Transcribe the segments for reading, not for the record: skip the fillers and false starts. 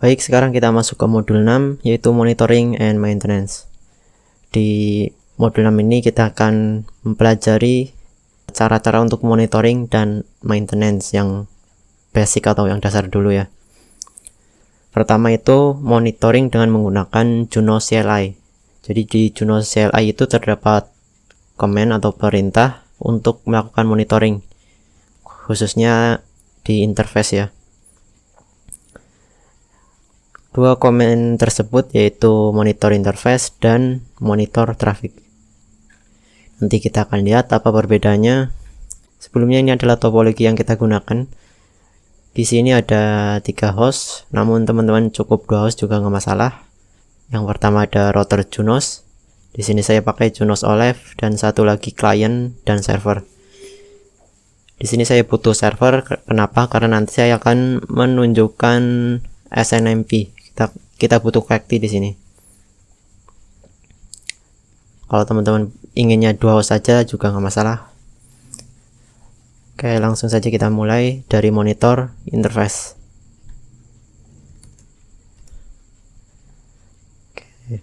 Baik, sekarang kita masuk ke modul 6, yaitu monitoring and maintenance. Di modul 6 ini kita akan mempelajari cara-cara untuk monitoring dan maintenance yang basic atau yang dasar dulu ya. Pertama itu monitoring dengan menggunakan Juno CLI. Jadi di Juno CLI itu terdapat command atau perintah untuk melakukan monitoring, khususnya di interface ya. Dua komen tersebut yaitu monitor interface dan monitor traffic. Nanti kita akan lihat apa perbedaannya. Sebelumnya ini adalah topologi yang kita gunakan. Di sini ada 3 host, namun teman-teman cukup 2 host juga nggak masalah. Yang pertama ada router Junos. Di sini saya pakai Junos OLED dan satu lagi client dan server. Di sini saya butuh server. Kenapa? Karena nanti saya akan menunjukkan SNMP. Kita butuh QACTI di sini. Kalau teman-teman inginnya 2 host saja juga nggak masalah. Oke, langsung saja kita mulai dari monitor interface. Oke.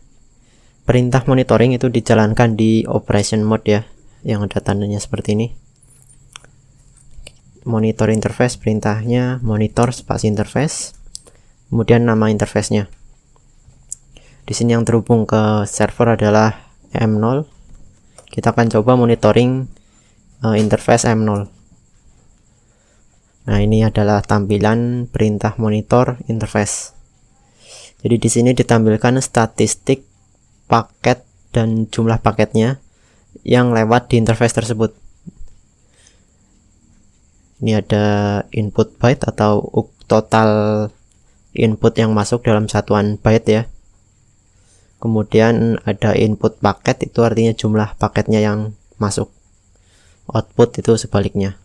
Perintah monitoring itu dijalankan di operation mode ya, yang ada tandanya seperti ini. Monitor interface, perintahnya monitor spasi interface. Kemudian nama interface-nya. Di sini yang terhubung ke server adalah M0. Kita akan coba monitoring interface M0. Nah, ini adalah tampilan perintah monitor interface. Jadi di sini ditampilkan statistik paket dan jumlah paketnya yang lewat di interface tersebut. Ini ada input byte atau total input yang masuk dalam satuan byte ya. Kemudian ada input paket, itu artinya jumlah paketnya yang masuk. Output itu sebaliknya.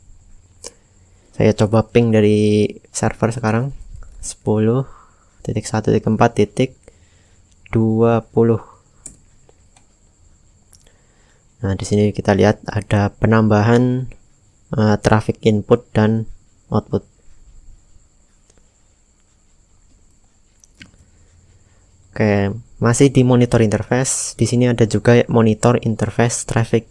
Saya coba ping dari server sekarang 10.1.4.20. Nah, di sini kita lihat ada penambahan traffic input dan output. Oke, masih di monitor interface. Di sini ada juga monitor interface traffic.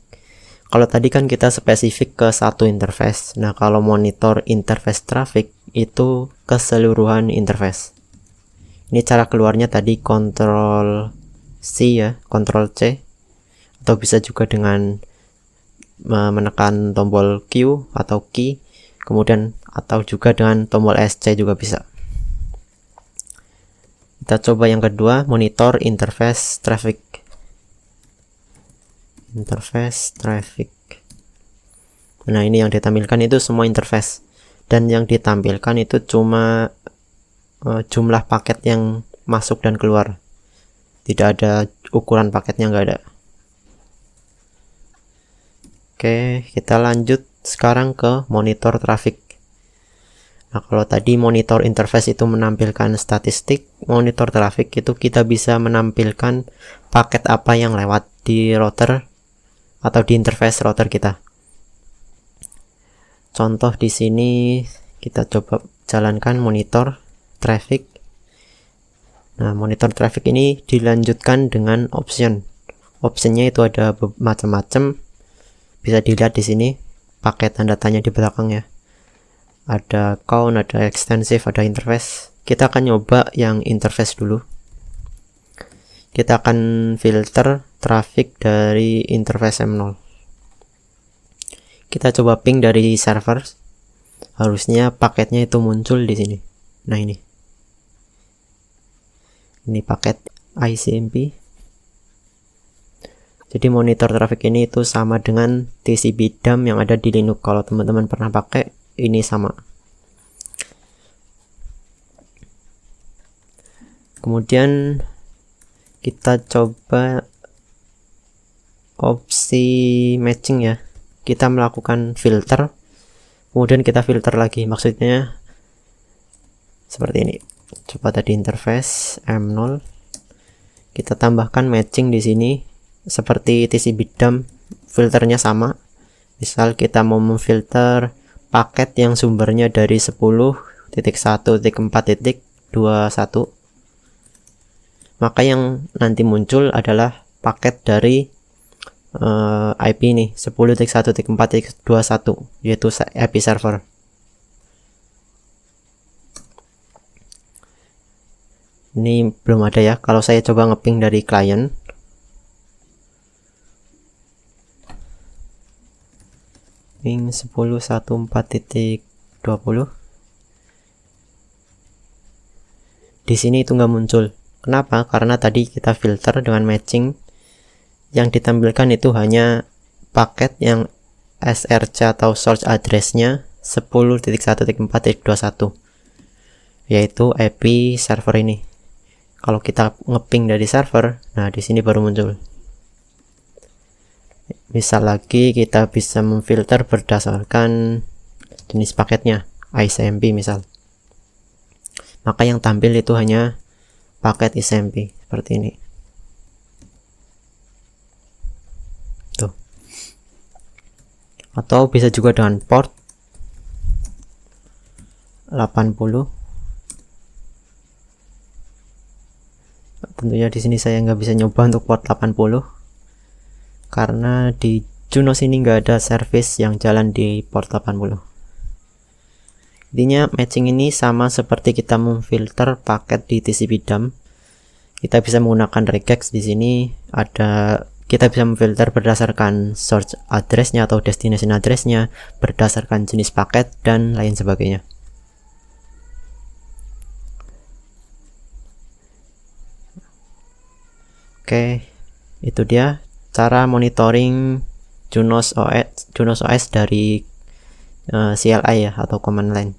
Kalau tadi kan kita spesifik ke satu interface. Nah, kalau monitor interface traffic itu keseluruhan interface. Ini cara keluarnya tadi Ctrl C ya, Ctrl C, atau bisa juga dengan menekan tombol Q atau key, kemudian atau juga dengan tombol SC juga bisa. Kita coba yang kedua, monitor interface traffic. Interface traffic. Nah, ini yang ditampilkan itu semua interface, dan yang ditampilkan itu cuma jumlah paket yang masuk dan keluar. Tidak ada ukuran paketnya, nggak ada. Oke, kita lanjut sekarang ke monitor traffic. Nah, kalau tadi monitor interface itu menampilkan statistik, monitor traffic itu kita bisa menampilkan paket apa yang lewat di router atau di interface router kita. Contoh di sini kita coba jalankan monitor traffic. Nah, monitor traffic ini dilanjutkan dengan option. Optionnya itu ada macam-macam. Bisa dilihat di sini paket tanda tanya di belakang ya. Ada count, ada extensive, ada interface. Kita akan nyoba yang interface dulu. Kita akan filter traffic dari interface M0. Kita coba ping dari server. Harusnya paketnya itu muncul di sini. Nah, ini. Ini paket ICMP. Jadi monitor traffic ini itu sama dengan TCP dump yang ada di Linux. Kalau teman-teman pernah pakai, ini sama. Kemudian kita coba opsi matching ya. Kita melakukan filter, kemudian kita filter lagi. Maksudnya seperti ini. Coba tadi interface M0, kita tambahkan matching di sini seperti TCP dump, filternya sama. Misal kita mau memfilter paket yang sumbernya dari 10.1.4.21 maka yang nanti muncul adalah paket dari IP nih 10.1.4.21 yaitu IP server. Ini belum ada ya. Kalau saya coba ngeping dari klien, ping 10.1.4.20, di sini itu nggak muncul. Kenapa? Karena tadi kita filter dengan matching, yang ditampilkan itu hanya paket yang SRC atau source address-nya 10.1.4.21 yaitu IP server ini. Kalau kita ngeping dari server, nah di sini baru muncul. Misal lagi kita bisa memfilter berdasarkan jenis paketnya, ICMP misal. Maka yang tampil itu hanya paket ICMP seperti ini. Tuh. Atau bisa juga dengan port 80. Tentunya di sini saya nggak bisa nyoba untuk port 80 karena di Junos ini nggak ada service yang jalan di port 80. Intinya matching ini sama seperti kita memfilter paket di TCP dump. Kita bisa menggunakan regex. Di sini ada, kita bisa memfilter berdasarkan source address-nya atau destination address-nya, berdasarkan jenis paket dan lain sebagainya. Oke, itu dia cara monitoring Junos OS dari CLI ya, atau command line.